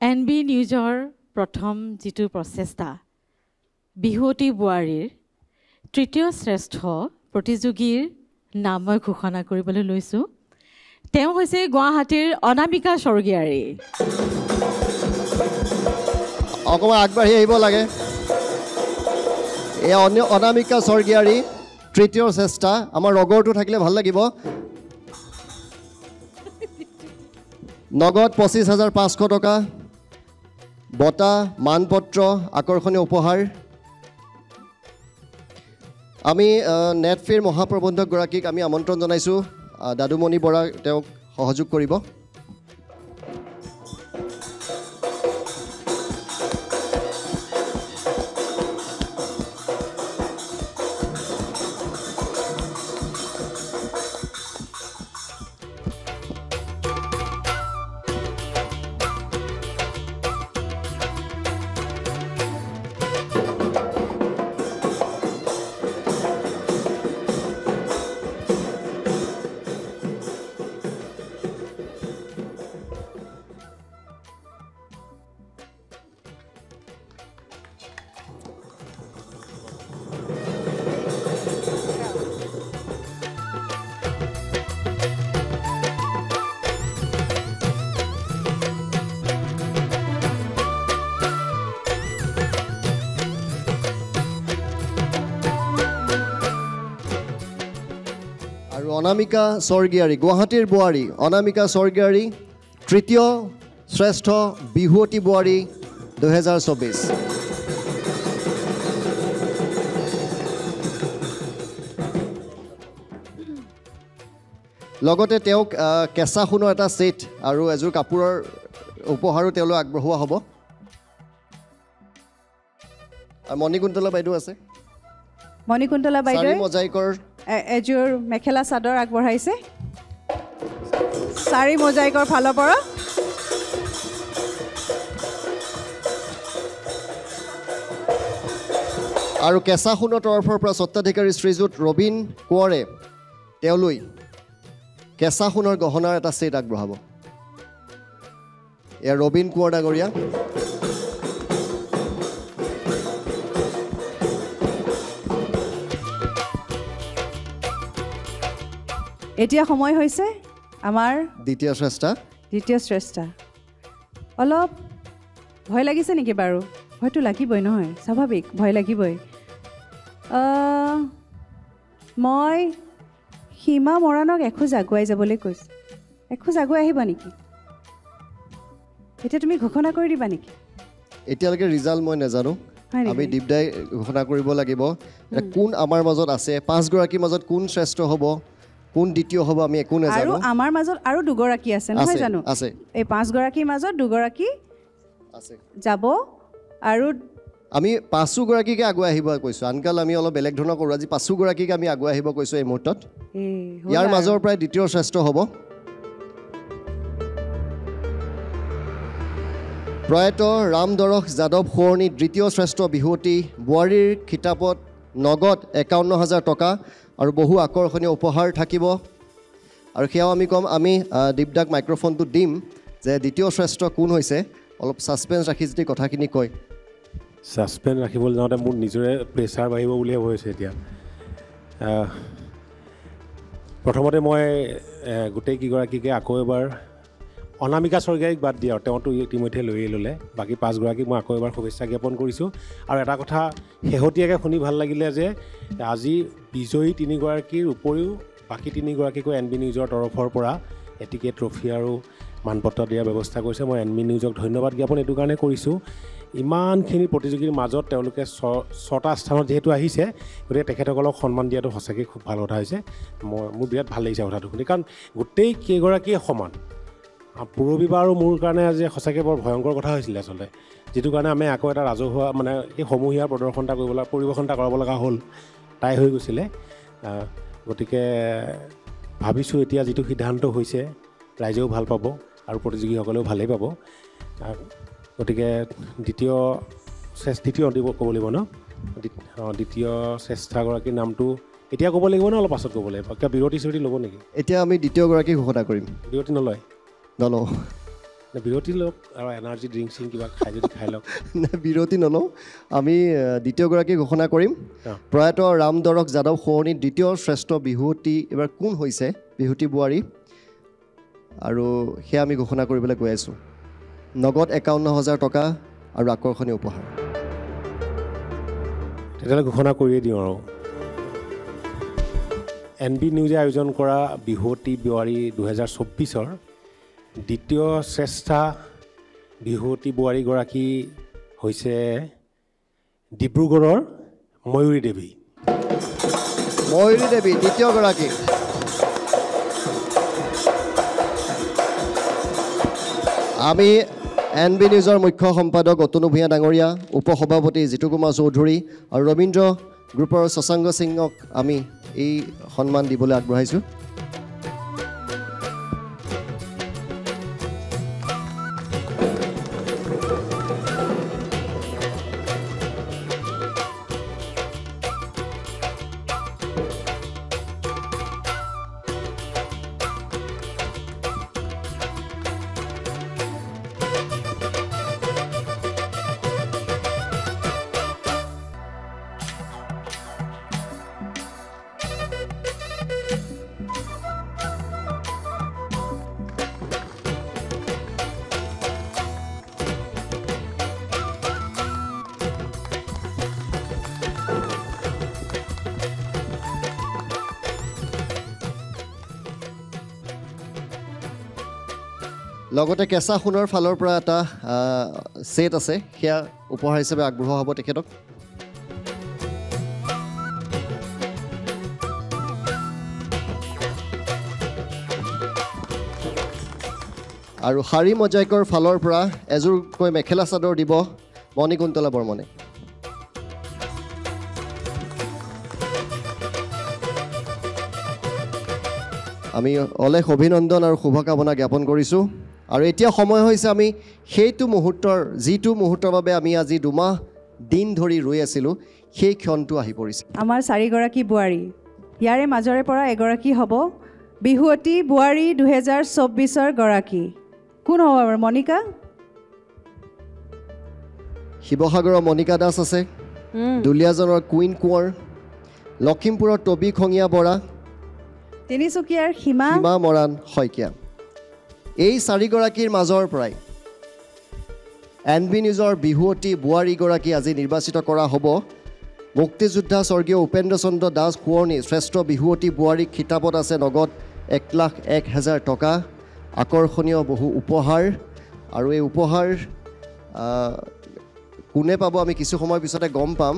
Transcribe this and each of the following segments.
NB নিউজৰ প্ৰথম যিটো প্ৰচেষ্টা বিহুৱতী বোৱাৰীৰ তৃতীয় শ্ৰেষ্ঠ প্ৰতিযোগীৰ নাম মই ঘোষণা কৰিবলৈ লৈছোঁ তেওঁ হৈছে গুৱাহাটীৰ অনামিকা স্বৰ্গীয়াৰী অকমান আগবাঢ়ি আহিব লাগে এই অনামিকা স্বৰ্গীয়াৰী তৃতীয় শ্ৰেষ্ঠা আমাৰ ৰগৰটো থাকিলে ভাল লাগিব নগদ 25,500 টকা বঁটা মানপত্ৰ আকৰ্ষণীয় উপহাৰ আমি নেটফেৰ মহাপ্ৰবন্ধক গৰাকীক আমি আমন্ত্ৰণ জনাইছোঁ দাদুমণি বৰা তেওঁক সহযোগ কৰিব অনামিকা স্বৰ্গীয়াৰী গুৱাহাটীৰ বোৱাৰী অনামিকা স্বৰ্গীয়াৰী তৃতীয় শ্ৰেষ্ঠ বিহুৱতী বোৱাৰী 2024 লগতে তেওঁক কেঁচা সোণৰ এটা ছেট আৰু এযোৰ কাপোৰৰ উপহাৰো তেওঁলৈ আগবঢ়োৱা হ'ব আৰু মণিকুন্তলা বাইদেউ আছে মণিকুন্তলা বাইদেউ মজাইকৰ এযোৰ মেখেলা চাদৰ আগবঢ়াইছে চাৰি মজাইকৰ ফালৰ পৰা আৰু কেঁচা সোণৰ তৰফৰ পৰা স্বত্বাধিকাৰী শ্ৰীযুত ৰবীন কোঁৱৰে তেওঁলৈ কেঁচা সোণৰ গহনাৰ এটা ছেট আগবঢ়াব এয়া ৰবীন কোঁৱৰ ডাঙৰীয়া এতিয়া সময় হৈছে আমাৰ দ্বিতীয় শ্ৰেষ্ঠা অলপ ভয় লাগিছে নেকি বাৰু হয়তো লাগিবই নহয় স্বাভাৱিক ভয় লাগিবই মই সীমা মৰাণক এখোজ আগুৱাই যাবলৈ কৈছোঁ এখোজ আগুৱাই আহিবা নেকি এতিয়া তুমি ঘোষণা কৰি দিবা নেকি এতিয়ালৈকে ৰিজাল্ট মই নাজানো আমি দীপদাই ঘোষণা কৰিব লাগিব কোন আমাৰ মাজত আছে 5 গৰাকীৰ মাজত কোন শ্ৰেষ্ঠ হ'ব কোন দ্বিতীয় হ'ব আমি একো নাজানো আৰু আমাৰ মাজত আৰু দুগৰাকী আছে নহয় জানো আছে এই 5 গৰাকীৰ মাজত দুগৰাকী আছে যাব আৰু আমি 5 গৰাকীকে আগুৱাই আহিব কৈছোঁ আনকাল আমি অলপ বেলেগ ধৰণৰ কৰোঁ আজি 5 গৰাকীকে আমি আগুৱাই আহিব কৈছোঁ এই মুহূৰ্তত ইয়াৰ মাজৰ প্ৰায় দ্বিতীয় শ্ৰেষ্ঠ হ'ব প্ৰয়াত ৰামদৰশ যাদৱ সোঁৱৰণী দ্বিতীয় শ্ৰেষ্ঠ বিহুৱতী বোৱাৰীৰ খিতাপত নগদ 51,000 টকা আৰু বহু আকৰ্ষণীয় উপহাৰ থাকিব আৰু সেয়াও আমি ক'ম আমি দীপদাক মাইক্ৰফোনটো দিম যে দ্বিতীয় শ্ৰেষ্ঠ কোন হৈছে অলপ ছাছপেন্স ৰাখি যদি কথাখিনি কয় ছাছপেন্স ৰাখিবলৈ যাওঁতে মোৰ নিজৰে প্ৰেছাৰ বাঢ়িব বুলিয়ে হৈছে এতিয়া প্ৰথমতে মই গোটেই কেইগৰাকীকে আকৌ এবাৰ অনামিকা স্বৰ্গীয়াৰীক বাদ দিয়া তেওঁতো ইতিমধ্যে লৈয়ে ল'লে বাকী 5 গৰাকীক মই আকৌ এবাৰ শুভেচ্ছা জ্ঞাপন কৰিছোঁ আৰু এটা কথা শেহতীয়াকৈ শুনি ভাল লাগিলে যে আজি বিজয়ী 3 গৰাকীৰ উপৰিও বাকী 3 গৰাকীকো NB নিউজৰ তৰফৰ পৰা এটিকে ট্ৰফি আৰু মানপত্ৰ দিয়াৰ ব্যৱস্থা কৰিছে মই NB নিউজক ধন্যবাদ জ্ঞাপন এইটো কাৰণে কৰিছোঁ ইমানখিনি প্ৰতিযোগীৰ মাজত তেওঁলোকে 6টা স্থানত যিহেতু আহিছে গতিকে তেখেতসকলক সন্মান দিয়াটো সঁচাকৈ খুব ভাল কথা হৈছে মোৰ বিৰাট ভাল লাগিছে কথাটো শুনি কাৰণ গোটেই কেইগৰাকীয়ে সমান পূৰবী আৰু মোৰ কাৰণে আজি সঁচাকৈ বৰ ভয়ংকৰ কথা হৈছিলে আচলতে যিটো কাৰণে আমি আকৌ এটা ৰাজহুৱা মানে এই সমূহীয়া পৰিৱেশন এটা কৰাব লগা হ'ল তাই হৈ গৈছিলে গতিকে ভাবিছোঁ এতিয়া যিটো সিদ্ধান্ত হৈছে ৰাইজেও ভাল পাব আৰু প্ৰতিযোগীসকলেও ভালেই পাব গতিকে দ্বিতীয় ক'ব লাগিব ন দ্বিতীয় শ্ৰেষ্ঠাগৰাকীৰ নামটো এতিয়া ক'ব লাগিব ন অলপ পাছত ক'ব লাগিব কিবা বিৰতি চিৰতি ল'ব নেকি এতিয়া আমি দ্বিতীয় গৰাকী ঘোষণা কৰিম বিৰতি নলয় নলওঁ বিৰতি লওক আৰু এনাৰ্জি ড্ৰিংক চিং কিবা খাই যদি খাই লওক বিৰতি নলওঁ আমি দ্বিতীয়গৰাকী ঘোষণা কৰিম প্ৰয়াত ৰাম দৰক যাদৱ সোঁৱৰণীৰ দ্বিতীয় শ্ৰেষ্ঠ বিহুৱতী এইবাৰ কোন হৈছে বিহুৱতী বোৱাৰী আৰু সেয়া আমি ঘোষণা কৰিবলৈ গৈ আছোঁ নগদ ৫১,০০০ টকা আৰু আকৰ্ষণীয় উপহাৰ তেতিয়াহ'লে ঘোষণা কৰিয়ে দিওঁ আৰু NB নিউজে আয়োজন কৰা বিহুৱতী বোৱাৰী ২০২৪ৰ দ্বিতীয় শ্ৰেষ্ঠা বিহুৱতী বোৱাৰীগৰাকী হৈছে ডিব্ৰুগড়ৰ ময়ূৰী দেৱী দ্বিতীয়গৰাকী আমি NB নিউজৰ মুখ্য সম্পাদক অতনু ভূঞা ডাঙৰীয়া উপসভাপতি জিতু কুমাৰ চৌধুৰী আৰু ৰবীন্দ্ৰ গ্ৰুপৰ শশাংক সিঙক আমি এই সন্মান দিবলৈ আগবঢ়াইছোঁ লগতে কেঁচা সোণৰ ফালৰ পৰা এটা ছেট আছে সেয়া উপহাৰ হিচাপে আগবঢ়োৱা হ'ব তেখেতক আৰু শাৰী মজাইকৰ ফালৰ পৰা এযোৰকৈ মেখেলা চাদৰ দিব মণিকুন্তলা বৰ্মনে আমি অলেখ অভিনন্দন আৰু শুভকামনা জ্ঞাপন কৰিছোঁ আৰু এতিয়া সময় হৈছে আমি সেইটো মুহূৰ্তৰ যিটো মুহূৰ্তৰ বাবে আমি আজি ২ মাহ দিন ধৰি ৰৈ আছিলোঁ সেই ক্ষণটো আহি পৰিছে আমাৰ 4গৰাকী বোৱাৰী ইয়াৰে মাজৰে পৰা এগৰাকী হ'ব বিহুৱতী বোৱাৰী ২০২৪ৰ গৰাকী কোন হ'ব বাৰু মণিকা শিৱসাগৰৰ মণিকা দাস আছে দুলীয়াজনৰ কুইন কোঁৱৰ লখিমপুৰৰ টবি খঙীয়া বৰা তিনিচুকীয়াৰ সীমা মৰাণ শইকীয়া এই 4গৰাকীৰ মাজৰ পৰাই NB নিউজৰ বিহুৱতী বোৱাৰীগৰাকী আজি নিৰ্বাচিত কৰা হ'ব মুক্তিযোদ্ধা স্বৰ্গীয় উপেন্দ্ৰ চন্দ্ৰ দাস সোঁৱৰণী শ্ৰেষ্ঠ বিহুৱতী বোৱাৰী খিতাপত আছে নগদ ১,০০,০০০ টকা আকৰ্ষণীয় বহু উপহাৰ আৰু এই উপহাৰ কোনে পাব আমি কিছু সময় পিছতে গম পাম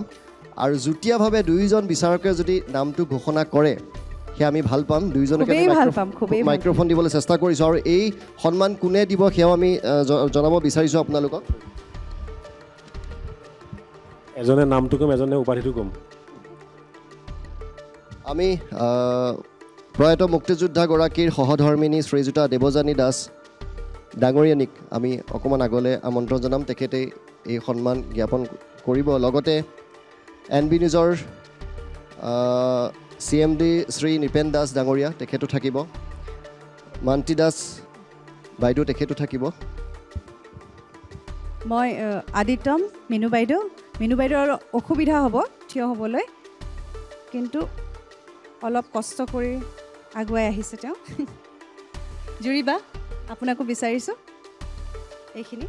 আৰু যুটীয়াভাৱে দুয়োজন বিচাৰকে যদি নামটো ঘোষণা কৰে সেয়া আমি ভাল পাম দুয়োজনকে মাইক্ৰফোন দিবলৈ চেষ্টা কৰিছোঁ আৰু এই সন্মান কোনে দিব সেয়াও আমি জনাব বিচাৰিছোঁ আপোনালোকক এজনে নামটো কম এজনে উপাধিটো কম আমি প্ৰয়াত মুক্তিযোদ্ধাগৰাকীৰ সহধৰ্মিনী শ্ৰীযুতা দেৱযানী দাস ডাঙৰীয়ানীক আমি অকণমান আগলৈ আমন্ত্ৰণ জনাম তেখেতে এই সন্মান জ্ঞাপন কৰিব লগতে NB নিউজৰ CMD শ্ৰী নিপেন দাস ডাঙৰীয়া তেখেতো থাকিব মান্তি দাস বাইদেউ তেখেতো থাকিব মই আদিত্যম মিনু বাইদেউৰ অসুবিধা হ'ব থিয় হ'বলৈ কিন্তু অলপ কষ্ট কৰি আগুৱাই আহিছে তেওঁ জুৰিবা আপোনাকো বিচাৰিছোঁ এইখিনি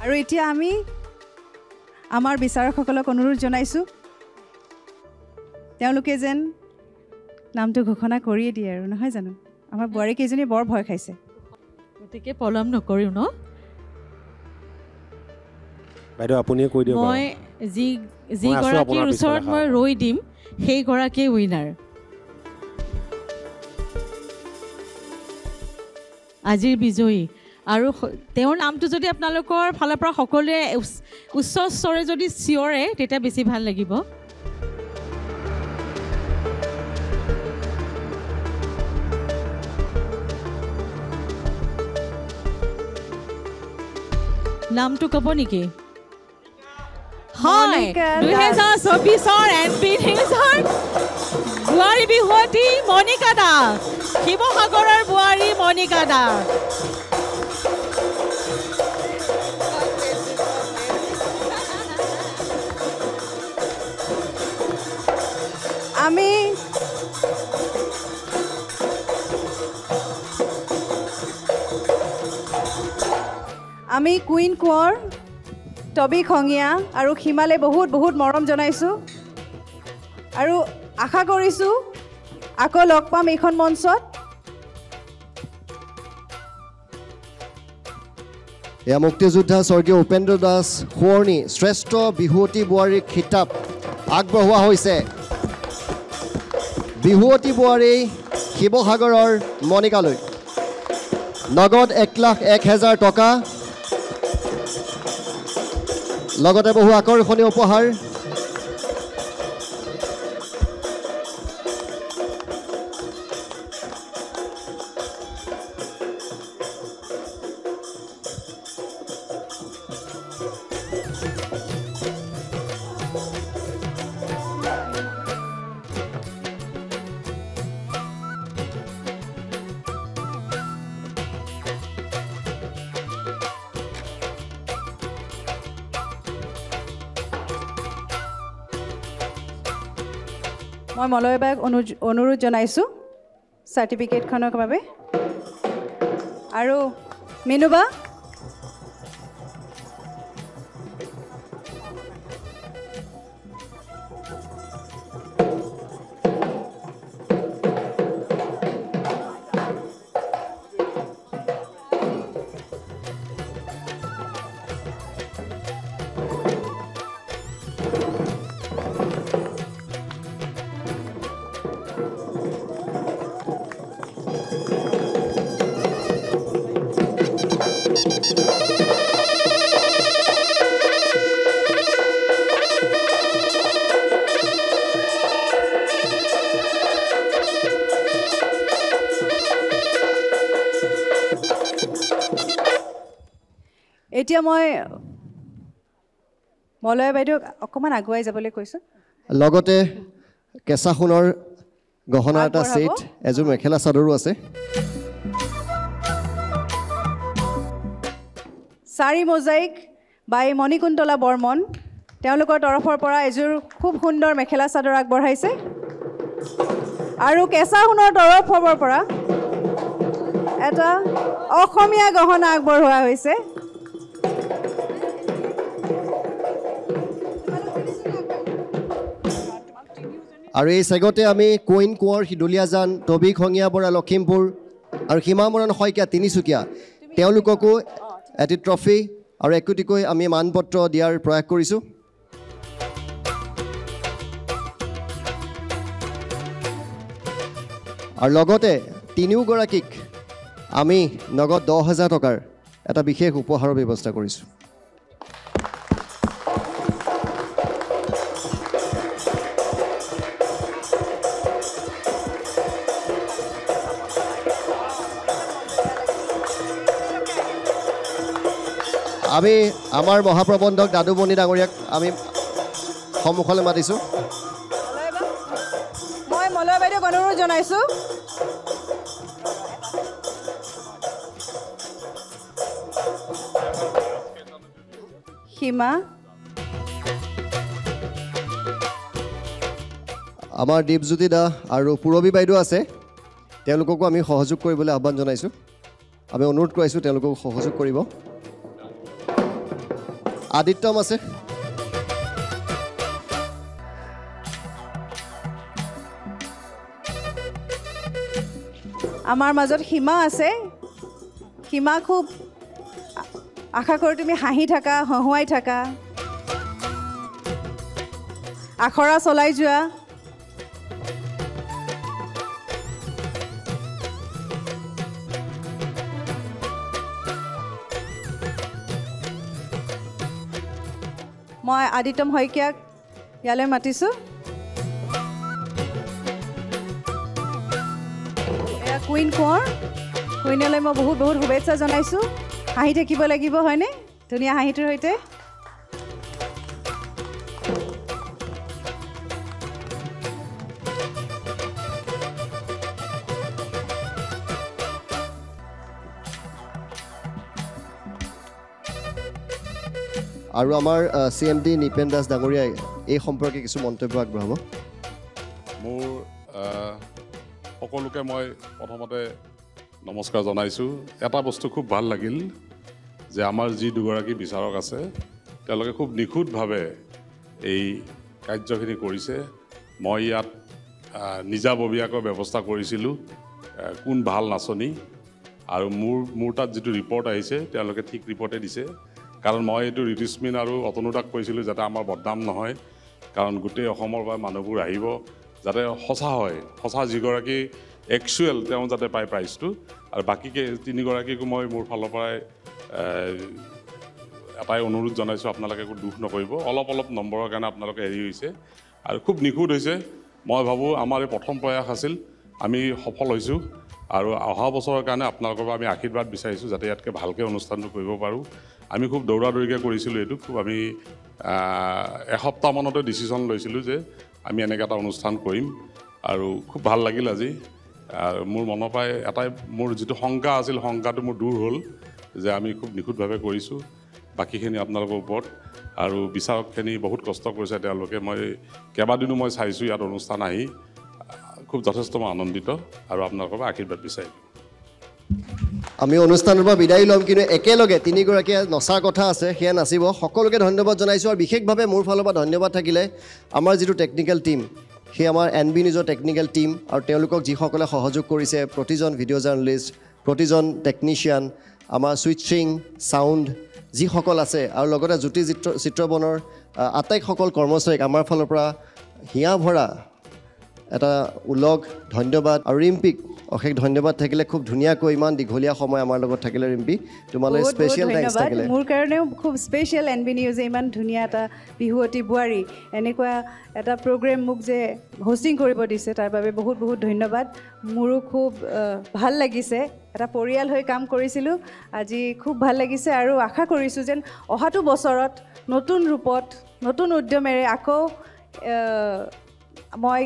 আৰু এতিয়া আমি আমাৰ বিচাৰকসকলক অনুৰোধ জনাইছোঁ তেওঁলোকে যেন নামটো ঘোষণা কৰিয়ে দিয়ে আৰু নহয় জানো আমাৰ বোৱাৰীকেইজনী বৰ ভয় খাইছে গতিকে পলম নকৰিম ন বাইদেউ আপুনিয়ে কৈ দিয়ক মই যিগৰাকীৰ ওচৰত মই ৰৈ দিম সেইগৰাকীয়ে উইনাৰ আজিৰ বিজয়ী আৰু তেওঁৰ নামটো যদি আপোনালোকৰ ফালৰ পৰা সকলোৱে উচ্চ স্তৰে যদি চিঞৰে তেতিয়া বেছি ভাল লাগিব নামটো ক'ব নেকি হয় ২০২৪ৰ NB নিউজৰ বোৱাৰী বিহুৱতী মণিকা দাস শিৱসাগৰৰ বোৱাৰী মণিকা দাস আমি কুইন কোঁৱৰ টবি খঙীয়া আৰু সীমালে বহুত বহুত মৰম জনাইছোঁ আৰু আশা কৰিছোঁ আকৌ লগ পাম এইখন মঞ্চত এয়া মুক্তিযোদ্ধা স্বৰ্গীয় উপেন্দ্ৰ দাস সোঁৱৰণী শ্ৰেষ্ঠ বিহুৱতী বোৱাৰীৰ খিতাপ আগবঢ়োৱা হৈছে বিহুৱতী বোৱাৰী শিৱসাগৰৰ মণিকালৈ নগদ 1,01,000 টকা লগতে বহু আকৰ্ষণীয় উপহাৰ মই মলয় বাক অনুৰোধ জনাইছোঁ চাৰ্টিফিকেটখনৰ বাবে আৰু মিনুবা এতিয়া মই মলয় বাইদেউক অকণমান আগুৱাই যাবলৈ কৈছোঁ লগতে কেঁচা সোণৰ গহনা এটা ছেট এযোৰ মেখেলা চাদৰো আছে চাৰি মোজাইক বাই মণিকুন্তলা বৰ্মন তেওঁলোকৰ তৰফৰ পৰা এযোৰ খুব সুন্দৰ মেখেলা চাদৰ আগবঢ়াইছে আৰু কেঁচা সোণৰ তৰফৰ পৰা এটা অসমীয়া গহনা আগবঢ়োৱা হৈছে আৰু এই চেগতে আমি কুইন কোঁৱৰ শিদলীয়াজান টবি খঙীয়া বৰা লখিমপুৰ আৰু সীমা মৰাণ শইকীয়া তিনিচুকীয়া তেওঁলোককো এটি ট্ৰফি আৰু একোটিকৈ আমি মানপত্ৰ দিয়াৰ প্ৰয়াস কৰিছোঁ আৰু লগতে তিনিওগৰাকীক আমি নগদ 10,000 টকাৰ এটা বিশেষ উপহাৰৰ ব্যৱস্থা কৰিছোঁ আমি আমাৰ মহাপ্ৰবন্ধক দাদুমণি ডাঙৰীয়াক আমি সন্মুখলৈ মাতিছোঁ মই মলয় বাইদেউক অনুৰোধ জনাইছোঁ সীমা আমাৰ দীপজ্যোতি দা আৰু পূৰবী বাইদেউ আছে তেওঁলোককো আমি সহযোগ কৰিবলৈ আহ্বান জনাইছোঁ আমি অনুৰোধ কৰিছোঁ তেওঁলোকক সহযোগ কৰিব আদিত্যম আছে আমাৰ মাজত সীমা আছে সীমা খুব আশা কৰোঁ তুমি হাঁহি থাকা হহুৱাই থাকা আখৰা চলাই যোৱা মই আদিত্যম শইকীয়াক ইয়ালৈ মাতিছোঁ এয়া কুইন কোঁৱৰ কুইনলৈ মই বহুত বহুত শুভেচ্ছা জনাইছোঁ হাঁহি থাকিব লাগিব হয়নে ধুনীয়া হাঁহিটোৰ সৈতে আৰু আমাৰ CMD নিপেন দাস ডাঙৰীয়াই এই সম্পৰ্কে কিছু মন্তব্য আগবঢ়াব মোৰ সকলোকে মই প্ৰথমতে নমস্কাৰ জনাইছোঁ। এটা বস্তু খুব ভাল লাগিল যে আমাৰ যি দুগৰাকী বিচাৰক আছে তেওঁলোকে খুব নিখুঁতভাৱে এই কাৰ্যখিনি কৰিছে। মই ইয়াত নিজাববীয়াকৈ ব্যৱস্থা কৰিছিলোঁ কোন ভাল নাচনি, আৰু মোৰ তাত যিটো ৰিপৰ্ট আহিছে তেওঁলোকে ঠিক ৰিপৰ্টে দিছে। কাৰণ মই এইটো ঋতুস্মিন আৰু অতনুদাক কৈছিলোঁ যাতে আমাৰ বদনাম নহয়, কাৰণ গোটেই অসমৰ পৰা মানুহবোৰ আহিব, যাতে সঁচা হয়, সঁচা যিগৰাকী একচুৱেল তেওঁ যাতে পায় প্ৰাইজটো। আৰু বাকীকে 3গৰাকীকো মই মোৰ ফালৰ পৰাই এটাই অনুৰোধ জনাইছোঁ, আপোনালোকে একো দুখ নকৰিব। অলপ নম্বৰৰ কাৰণে আপোনালোকে হেৰি হৈছে আৰু খুব নিখুঁত হৈছে। মই ভাবোঁ আমাৰ এই প্ৰথম প্ৰয়াস আছিল, আমি সফল হৈছোঁ। আৰু অহা বছৰৰ কাৰণে আপোনালোকৰ পৰা আমি আশীৰ্বাদ বিচাৰিছোঁ যাতে ইয়াতকৈ ভালকৈ অনুষ্ঠানটো কৰিব পাৰোঁ। আমি খুব দৌৰাদৌৰিকৈ কৰিছিলোঁ এইটো, খুব আমি এসপ্তাহমানতে ডিচিশ্যন লৈছিলোঁ যে আমি এনেকৈ এটা অনুষ্ঠান কৰিম। আৰু খুব ভাল লাগিল আজি। মোৰ মনৰ পৰাই এটাই মোৰ যিটো শংকা আছিল, শংকাটো মোৰ দূৰ হ'ল যে আমি খুব নিখুঁতভাৱে কৰিছোঁ। বাকীখিনি আপোনালোকৰ ওপৰত, আৰু বিচাৰকখিনি বহুত কষ্ট কৰিছে তেওঁলোকে। মই কেইবাদিনো মই চাইছোঁ ইয়াত অনুষ্ঠান আহি, খুব যথেষ্ট মই আনন্দিত আৰু আপোনালোকৰ পৰা আশীৰ্বাদ বিচাৰিম। আমি অনুষ্ঠানৰ পৰা বিদায় ল'ম, কিন্তু একেলগে 3গৰাকীয়ে নচাৰ কথা আছে, সেয়া নাচিব। সকলোকে ধন্যবাদ জনাইছোঁ। আৰু বিশেষভাৱে মোৰ ফালৰ পৰা ধন্যবাদ থাকিলে আমাৰ যিটো টেকনিকেল টীম, সেই আমাৰ NB নিউজৰ টেকনিকেল টীম, আৰু তেওঁলোকক যিসকলে সহযোগ কৰিছে, প্ৰতিজন ভিডিঅ' জাৰ্ণালিষ্ট, প্ৰতিজন টেকনিচিয়ান, আমাৰ ছুইচিং, চাউণ্ড যিসকল আছে, আৰু লগতে জ্যোতি চিত্ৰবনৰ আটাইসকল কৰ্মচাৰীক আমাৰ ফালৰ পৰা হিয়া ভৰা এটা উলগ ধন্যবাদ। আৰু ৰিম্পীক অশেষ ধন্যবাদ থাকিলে, খুব ধুনীয়াকৈ ইমান দীঘলীয়া সময় আমাৰ লগত থাকিলে ৰিম্পী, তোমালৈ স্পেচিয়েল থেংকছ থাকিলে। মোৰ কাৰণেও খুব স্পেচিয়েল NB নিউজে ইমান ধুনীয়া এটা বিহুৱতী বোৱাৰী এনেকুৱা এটা প্ৰগ্ৰেম মোক যে হোষ্টিং কৰিব দিছে, তাৰ বাবে বহুত ধন্যবাদ। মোৰো খুব ভাল লাগিছে, এটা পৰিয়াল হৈ কাম কৰিছিলোঁ, আজি খুব ভাল লাগিছে। আৰু আশা কৰিছোঁ যেন অহাটো বছৰত নতুন ৰূপত, নতুন উদ্যমেৰে আকৌ মই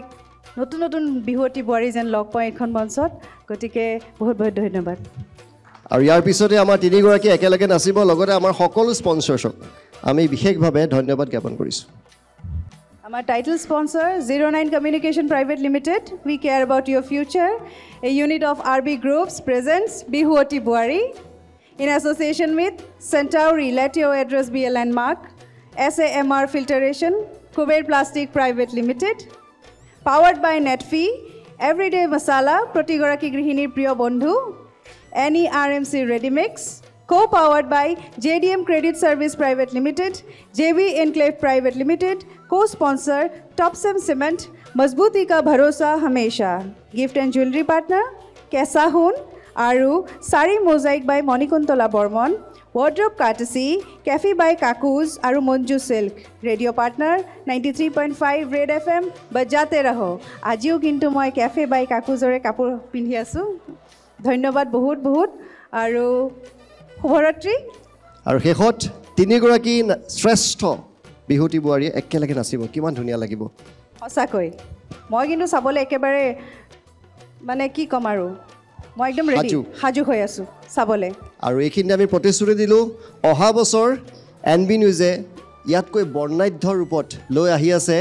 নতুন বিহুৱতী বোৱাৰী যেন লগ পাওঁ এইখন মঞ্চত। গতিকে বহুত ধন্যবাদ। আৰু ইয়াৰ পিছতে আমাৰ 3গৰাকী একেলগে নাচিব, লগতে আমাৰ সকলো স্পনচৰ্ছক আমি বিশেষভাৱে ধন্যবাদ জ্ঞাপন কৰিছোঁ। আমাৰ title sponsor 09 Communication Private Limited, we care about your future. A unit of RB Groups presents Bihuoti Buari in association with Centauri. Let your address be a landmark. SAMR Filtration, Kuber Plastic Private Limited. Powered by Netfee, Everyday Masala, Protigoraki Grihinir Priyo Bondhu. NERMC Readymix, co-powered by JDM Credit Service Private Limited, JB Enclave Private Limited, co-sponsor Topsem Cement, Mazbuti Ka Bharosa Hamesha. Gift and jewelry partner Kesahun, Aru, Sari Mosaic by Monikuntola Bormon. Wardrobe courtesy Cafe by Kakuz, Aru Monju Silk. Radio partner 93.5 Red FM, Bajate Raho. Ajiu kintu moi Cafe by Kakuz ore kapur pindhi asu. ধন্যবাদ বহুত। আৰু শুভৰাত্ৰি। আৰু শেষত 3গৰাকী শ্ৰেষ্ঠ বিহুৱতী বোৱাৰীয়ে একেলগে নাচিব, কিমান ধুনীয়া লাগিব সঁচাকৈ। মই কিন্তু চাবলৈ একেবাৰে মানে কি ক'ম, আৰু মই একদম ৰেডি, সাজু হৈ আছোঁ চাবলৈ। আৰু এইখিনি আমি প্ৰতিশ্ৰুতি দিলোঁ, অহা বছৰ NB নিউজে ইয়াতকৈ বৰ্ণাঢ্য ৰূপত লৈ আহি আছে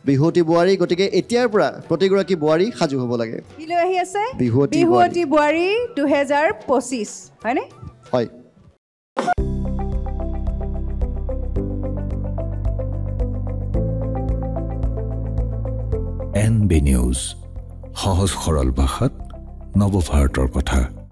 বিহুৱতী বোৱাৰী। গতিকে এতিয়াৰ পৰা প্ৰতিগৰাকী বোৱাৰী সাজু হ'ব লাগে। কি লৈ আহি আছে? বিহুৱতী বোৱাৰী 2025, হয়নে? হয়। NB নিউজ, সহজ সৰল ভাষাত নৱভাৰতৰ কথা।